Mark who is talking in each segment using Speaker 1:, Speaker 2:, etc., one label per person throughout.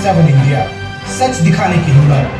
Speaker 1: 7 India, सच दिखाने की हिम्मत।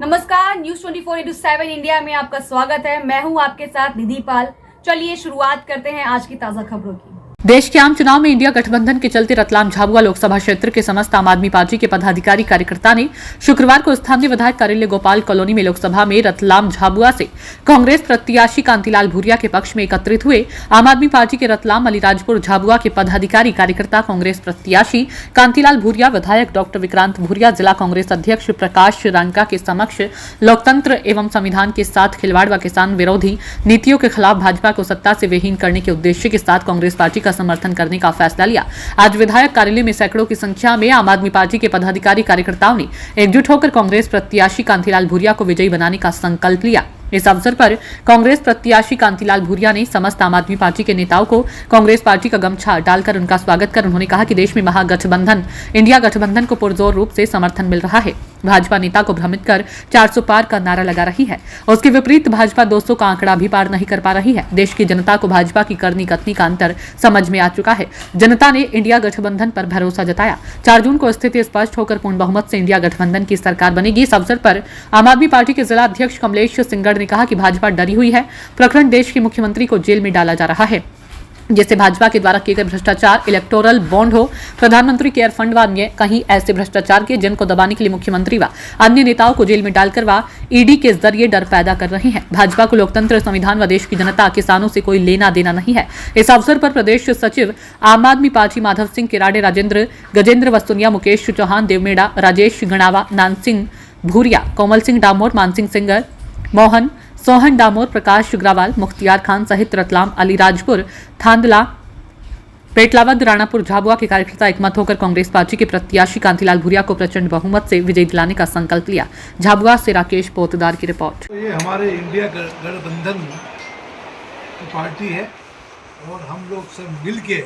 Speaker 2: नमस्कार, न्यूज 24/7 इंडिया में आपका स्वागत है। मैं हूं आपके साथ निधि पाल। चलिए शुरुआत करते हैं आज की ताजा खबरों की। देश के आम चुनाव में इंडिया गठबंधन के चलते रतलाम झाबुआ लोकसभा क्षेत्र के समस्त आम आदमी पार्टी के पदाधिकारी कार्यकर्ता ने शुक्रवार को स्थानीय विधायक कार्यालय गोपाल कॉलोनी में लोकसभा में रतलाम झाबुआ से कांग्रेस प्रत्याशी कांतिलाल भूरिया के पक्ष में एकत्रित हुए। आम आदमी पार्टी के रतलाम अलीराजपुर झाबुआ के पदाधिकारी कार्यकर्ता कांग्रेस प्रत्याशी कांतिलाल भूरिया, विधायक डॉक्टर विक्रांत भूरिया, जिला कांग्रेस अध्यक्ष प्रकाश रांका के समक्ष लोकतंत्र एवं संविधान के साथ खिलवाड़ व किसान विरोधी नीतियों के खिलाफ भाजपा को सत्ता से विहीन करने के उद्देश्य के साथ कांग्रेस पार्टी का समर्थन करने का फैसला लिया। आज विधायक कार्यालय में सैकड़ों की संख्या में आम आदमी पार्टी के पदाधिकारी कार्यकर्ताओं ने एकजुट होकर कांग्रेस प्रत्याशी कांतिलाल भूरिया को विजयी बनाने का संकल्प लिया। इस अवसर पर कांग्रेस प्रत्याशी कांतिलाल भूरिया ने समस्त आम आदमी पार्टी के नेताओं को कांग्रेस पार्टी का गमछा डालकर उनका स्वागत कर उन्होंने कहा कि देश में महागठबंधन इंडिया गठबंधन को पुरजोर रूप से समर्थन मिल रहा है। भाजपा नेता को भ्रमित कर 400 पार का नारा लगा रही है। उसके विपरीत भाजपा 200 का आंकड़ा भी पार नहीं कर पा रही है। देश की जनता को भाजपा की करनी कथनी का अंतर समझ में आ चुका है। जनता ने इंडिया गठबंधन पर भरोसा जताया। 4 जून को स्थिति स्पष्ट होकर पूर्ण बहुमत से इंडिया गठबंधन की सरकार बनेगी। इस अवसर पर आम आदमी पार्टी के जिला अध्यक्ष कमलेश सिंगड़ ने कहा कि भाजपा डरी हुई है। प्रकरण देश के मुख्यमंत्री को जेल में डाला जा रहा है, जिससे भाजपा के द्वारा किए गए भ्रष्टाचार, इलेक्टोरल बॉन्ड हो, प्रधानमंत्री केयर फंड व अन्य कहीं ऐसे भ्रष्टाचार के जिनको दबाने के लिए मुख्यमंत्री व अन्य नेताओं को जेल में डालकर व ईडी के जरिए डर पैदा कर रहे हैं। भाजपा को लोकतंत्र, संविधान व देश की जनता, किसानों से कोई लेना देना नहीं है। इस अवसर पर प्रदेश सचिव आम आदमी पार्टी माधव सिंह किराड़े, राजेंद्र गजेंद्र वस्तुनिया, मुकेश चौहान, देवमेड़ा, राजेश गणावा, नान सिंह भूरिया, कोमल सिंह डामोर, मानसिंह सिंगर, मोहन सोहन डामोर, प्रकाश ग्रावाल, मुख्तियार खान सहित रतलाम, अलीराजपुर, थांदला, पेटलावद, राणापुर, झाबुआ के कार्यकर्ता एकमत होकर कांग्रेस पार्टी के प्रत्याशी कांतिलाल भूरिया को प्रचंड बहुमत से विजयी दिलाने का संकल्प लिया। झाबुआ से राकेश पोतदार की रिपोर्ट।
Speaker 3: तो ये हमारे इंडिया गठबंधन की पार्टी है और हम लोग सब मिल के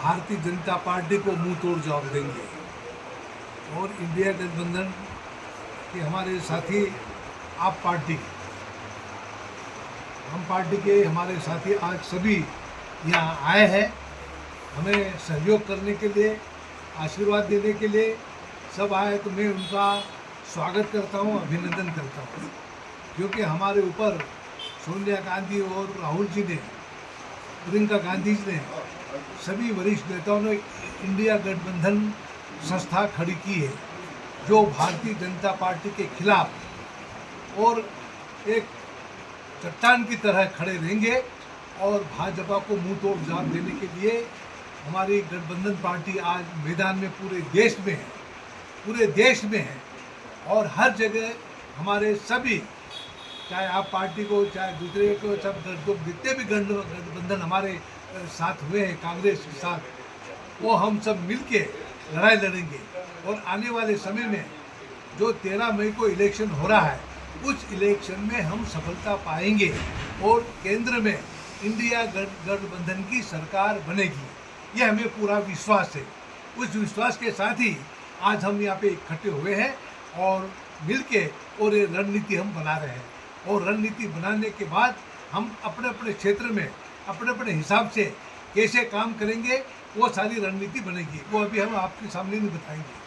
Speaker 3: भारतीय जनता पार्टी को मुंह तोड़ जवाब देंगे। और इंडिया गठबंधन के हमारे साथी आप पार्टी, हम पार्टी के हमारे साथी आज सभी यहाँ आए हैं हमें सहयोग करने के लिए, आशीर्वाद देने के लिए सब आए। तो मैं उनका स्वागत करता हूँ, अभिनंदन करता हूँ, क्योंकि हमारे ऊपर सोनिया गांधी और राहुल जी ने, प्रियंका गांधी जी ने, सभी वरिष्ठ नेताओं ने इंडिया गठबंधन संस्था खड़ी की है, जो भारतीय जनता पार्टी के खिलाफ और एक चट्टान की तरह खड़े रहेंगे। और भाजपा को मुंह तोड़ जवाब देने के लिए हमारी गठबंधन पार्टी आज मैदान में पूरे देश में है, पूरे देश में है। और हर जगह हमारे सभी, चाहे आप पार्टी को चाहे दूसरे को, सब जितने भी गठबंधन हमारे साथ हुए हैं कांग्रेस के साथ, वो हम सब मिल के लड़ाई लड़ेंगे। और आने वाले समय में जो 13 मई को इलेक्शन हो रहा है, उस इलेक्शन में हम सफलता पाएंगे और केंद्र में इंडिया गठबंधन की सरकार बनेगी। ये हमें पूरा विश्वास है। उस विश्वास के साथ ही आज हम यहाँ पे इकट्ठे हुए हैं और मिलके और ये रणनीति हम बना रहे हैं। और रणनीति बनाने के बाद हम अपने अपने क्षेत्र में अपने अपने हिसाब से कैसे काम करेंगे, वो सारी रणनीति बनेगी। वो अभी हम आपके सामने नहीं बताएंगे।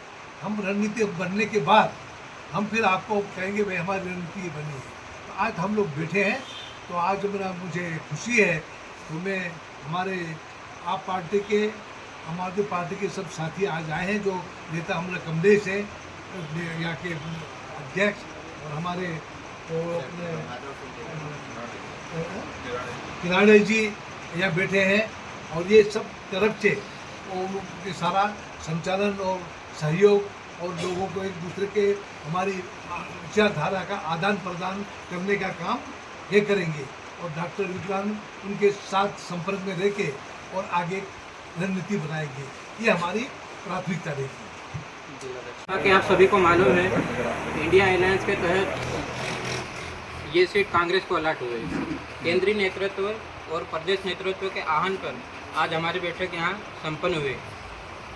Speaker 3: हम रणनीति बनने के बाद हम फिर आपको कहेंगे भाई हमारी रणनीति बनी है। तो आज हम लोग बैठे हैं, तो आज मुझे खुशी है। तो मैं हमारे आप पार्टी के, हम आदमी पार्टी के सब साथी आज आए हैं, जो नेता हमारे कमलेश है यहाँ के अध्यक्ष, और हमारे तो अपने किराड़े जी यहाँ बैठे हैं। और ये सब तरफ से ये सारा संचालन और सहयोग और लोगों को एक दूसरे के हमारी विचारधारा का आदान प्रदान करने का काम ये करेंगे। और डॉक्टर विक्रांत उनके साथ संपर्क में रह के और आगे रणनीति बनाएंगे। ये हमारी प्राथमिकता रहेगी।
Speaker 4: कि आप सभी को मालूम है, इंडिया अलायंस के तहत ये सीट कांग्रेस को अलॉट हुई। केंद्रीय नेतृत्व और प्रदेश नेतृत्व के आह्वान पर आज हमारी बैठक यहाँ संपन्न हुई।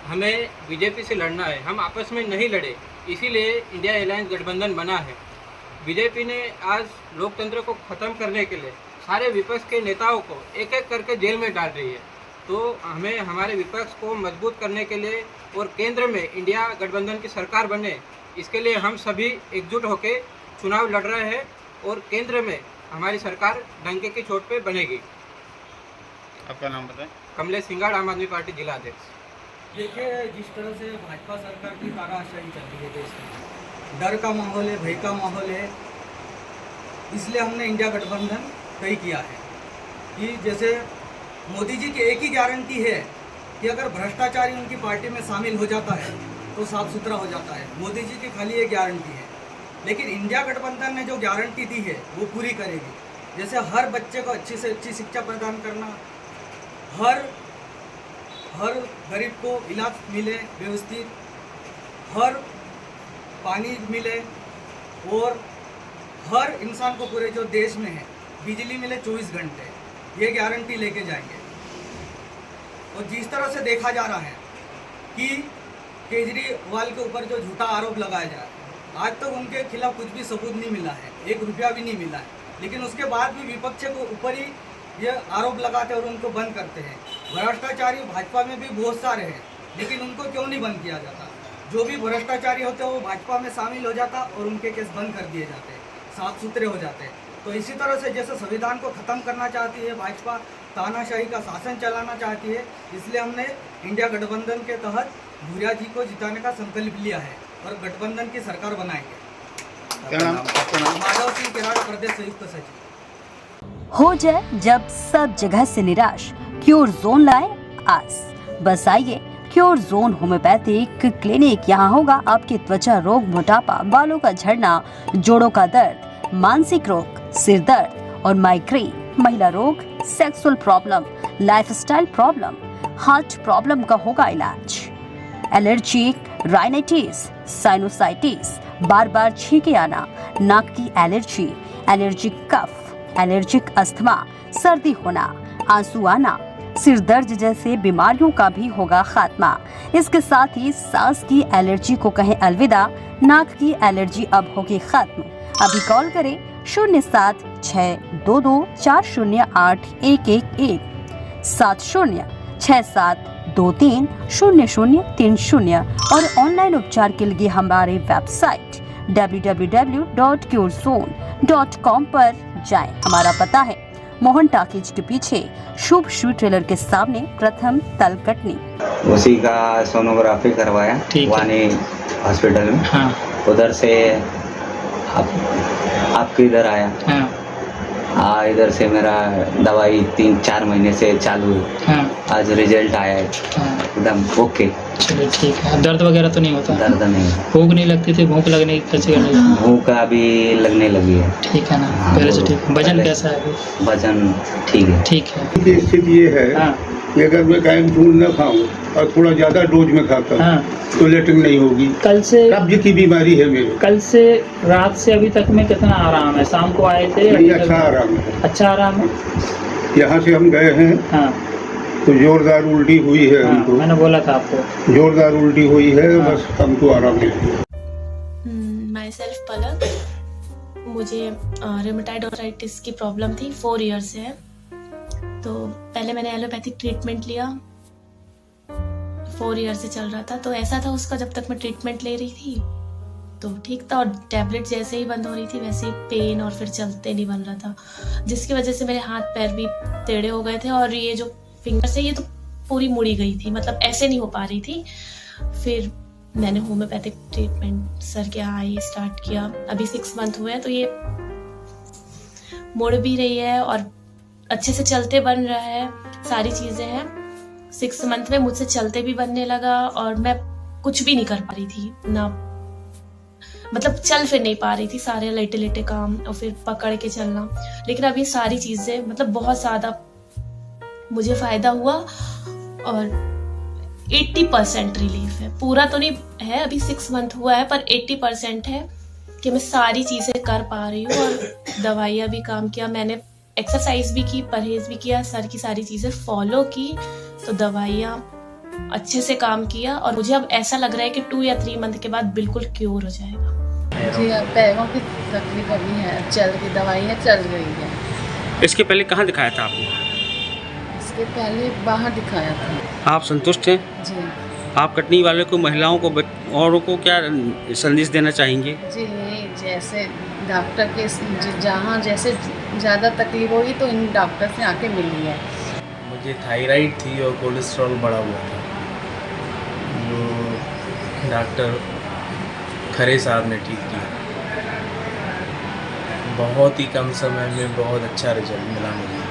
Speaker 4: हमें बीजेपी से लड़ना है, हम आपस में नहीं लड़े, इसीलिए इंडिया अलायंस गठबंधन बना है। बीजेपी ने आज लोकतंत्र को ख़त्म करने के लिए सारे विपक्ष के नेताओं को एक एक करके जेल में डाल रही है। तो हमें हमारे विपक्ष को मजबूत करने के लिए और केंद्र में इंडिया गठबंधन की सरकार बने, इसके लिए हम सभी एकजुट होकर चुनाव लड़ रहे हैं और केंद्र में हमारी सरकार डंके की चोट पे बनेगी।
Speaker 5: आपका नाम बताएं।
Speaker 4: कमलेश सिंगाड़, आम आदमी पार्टी जिला अध्यक्ष।
Speaker 6: देखिए, जिस तरह से भाजपा सरकार की तानाशाही चल रही है देश में, डर का माहौल है, भय का माहौल है, इसलिए हमने इंडिया गठबंधन तय किया है कि जैसे मोदी जी की एक ही गारंटी है कि अगर भ्रष्टाचारी उनकी पार्टी में शामिल हो जाता है तो साफ सुथरा हो जाता है। मोदी जी की खाली एक गारंटी है, लेकिन इंडिया गठबंधन ने जो गारंटी दी है वो पूरी करेगी। जैसे हर बच्चे को अच्छी से अच्छी शिक्षा प्रदान करना, हर गरीब को इलाज मिले व्यवस्थित, हर पानी मिले और हर इंसान को पूरे जो देश में है बिजली मिले 24 घंटे, ये गारंटी लेके जाएंगे। और जिस तरह से देखा जा रहा है कि केजरीवाल के ऊपर जो झूठा आरोप लगाया जा रहा है, आज तक उनके खिलाफ कुछ भी सबूत नहीं मिला है, 1 रुपया भी नहीं मिला है, लेकिन उसके बाद भी विपक्ष को ऊपर ही ये आरोप लगाते और उनको बंद करते हैं। भ्रष्टाचारी भाजपा में भी बहुत सारे हैं, लेकिन उनको क्यों नहीं बंद किया जाता? जो भी भ्रष्टाचारी होते हैं वो भाजपा में शामिल हो जाता और उनके केस बंद कर दिए जाते हैं, साफ सुथरे हो जाते हैं। तो इसी तरह से जैसे संविधान को ख़त्म करना चाहती है भाजपा, तानाशाही का शासन चलाना चाहती है, इसलिए हमने इंडिया गठबंधन के तहत भूरिया जी को जिताने का संकल्प लिया है और गठबंधन की सरकार बनाएंगे।
Speaker 5: क्या नाम? आपका नाम?
Speaker 6: माधव सिंह केराड़, प्रदेश संयुक्त सचिव।
Speaker 7: हो जाए जब सब जगह से निराश, क्योर जोन लाए आस। बस आइए, क्योर जोन होम्योपैथिक क्लिनिक। यहाँ होगा आपकी त्वचा रोग, मोटापा, बालों का झड़ना, जोड़ों का दर्द, मानसिक रोग, सिर दर्द और माइग्रेन, महिला रोग, sexual problem, lifestyle problem, heart problem का होगा इलाज। एलर्जी, राइनाइटिस, साइनोसाइटिस, बार बार छींके आना, नाक की एलर्जी, एलर्जिक कफ, एलर्जिक अस्थमा, सर्दी होना, आंसू आना, सिर दर्द जैसे बीमारियों का भी होगा खात्मा। इसके साथ ही सांस की एलर्जी को कहें अलविदा, नाक की एलर्जी अब होगी खत्म। अभी कॉल करें 0762240811 7067230030 और ऑनलाइन उपचार के लिए हमारे वेबसाइट www.curezone.com पर जाएं। हमारा पता है मोहन टाकीज के पीछे शुभ शू ट्रेलर के सामने, प्रथम तलकटनी।
Speaker 8: उसी का सोनोग्राफी करवाया वानी हॉस्पिटल में।
Speaker 5: हाँ।
Speaker 8: उधर से आपके इधर आया।
Speaker 5: हाँ।
Speaker 8: इधर से मेरा दवाई 3-4 महीने से चालू है।
Speaker 5: हाँ।
Speaker 8: आज रिजल्ट आया है,
Speaker 5: हाँ।
Speaker 8: एकदम ओके।
Speaker 5: चलिए ठीक है। दर्द वगैरह तो नहीं होता?
Speaker 8: दर्द नहीं।
Speaker 5: भूख नहीं लगती थी? भूख लगने कैसे?
Speaker 8: भूख अभी लगने लगी है।
Speaker 5: ठीक है ना, पहले से ठीक। वजन कैसा है अभी?
Speaker 8: वजन ठीक है।
Speaker 5: ठीक है।
Speaker 9: की स्थिति ये है
Speaker 5: हाँ।
Speaker 9: कि अगर मैं कायम फूल न खाऊं और थोड़ा ज्यादा डोज में खाता हूं,
Speaker 5: हाँ।
Speaker 9: तो लेटरिन नहीं होगी।
Speaker 5: कल से
Speaker 9: कब्ज की बीमारी है मेरे।
Speaker 5: कल से रात से अभी तक में कितना आराम है? शाम को आए थे?
Speaker 9: नहीं, अच्छा आराम है।
Speaker 5: अच्छा आराम है।
Speaker 9: यहाँ से हम गए हैं।
Speaker 5: हाँ।
Speaker 9: तो जोरदार उल्टी हुई है।
Speaker 5: हाँ,
Speaker 9: हमको
Speaker 5: मैंने बोला था आपको
Speaker 9: जोरदार उल्टी हुई है।
Speaker 5: हाँ।
Speaker 9: बस हमको आराम मिल गया।
Speaker 10: माई सेल्फ पलक। मुझे रेमेटाइड आर्थराइटिस की प्रॉब्लम थी, 4 ईयर से है। तो पहले मैंने एलोपैथिक ट्रीटमेंट लिया, 4 ईयर से चल रहा था। तो ऐसा था उसका, जब तक मैं ट्रीटमेंट ले रही थी तो ठीक था, और टैबलेट जैसे ही बंद हो रही थी वैसे ही पेन और फिर चलते नहीं बन रहा था, जिसकी वजह से मेरे हाथ पैर भी टेढ़े हो गए थे और ये जो फिंगर से ये तो पूरी मुड़ी गई थी, मतलब ऐसे नहीं हो पा रही थी। फिर मैंने होम्योपैथिक ट्रीटमेंट सर के यहाँ आई स्टार्ट किया। अभी 6 मंथ हुए हैं, तो ये मुड़ भी रही है और अच्छे से चलते बन रहा है, सारी चीज़ें हैं। 6 मंथ में मुझसे चलते भी बनने लगा और मैं कुछ भी नहीं कर पा रही थी ना, मतलब चल फिर नहीं पा रही थी, सारे लेटे लेटे काम और फिर पकड़ के चलना। लेकिन अब ये सारी चीज़ें मतलब बहुत ज़्यादा मुझे फ़ायदा हुआ और 80% रिलीफ है। पूरा तो नहीं है, अभी 6 मंथ हुआ है, पर 80% है कि मैं सारी चीज़ें कर पा रही हूँ। और दवाइयाँ भी काम किया, मैंने एक्सरसाइज भी की, परहेज भी किया, सर की सारी चीज़ें फॉलो की, तो दवाइयाँ अच्छे से काम किया। और मुझे अब ऐसा लग रहा है कि 2 या 3 मंथ के बाद बिल्कुल क्योर हो जाएगा।
Speaker 11: जी, अब पैरों की तकलीफ अभी है, चल की दवाइयाँ चल रही है।
Speaker 12: इसके पहले कहाँ दिखाया था आपने?
Speaker 11: इसके पहले बाहर दिखाया था।
Speaker 12: आप संतुष्ट हैं?
Speaker 11: जी।
Speaker 12: आप कटनी वाले को, महिलाओं को, औरों को क्या संदेश देना चाहेंगे?
Speaker 11: जी जैसे डॉक्टर के जहाँ जैसे ज़्यादा तकलीफ होगी तो इन डॉक्टर से आके मिलिए।
Speaker 13: मुझे थायराइड थी और कोलेस्ट्रॉल बढ़ा हुआ था, जो डॉक्टर खरे साहब ने ठीक किया। बहुत ही कम समय में बहुत अच्छा रिजल्ट मिला मुझे।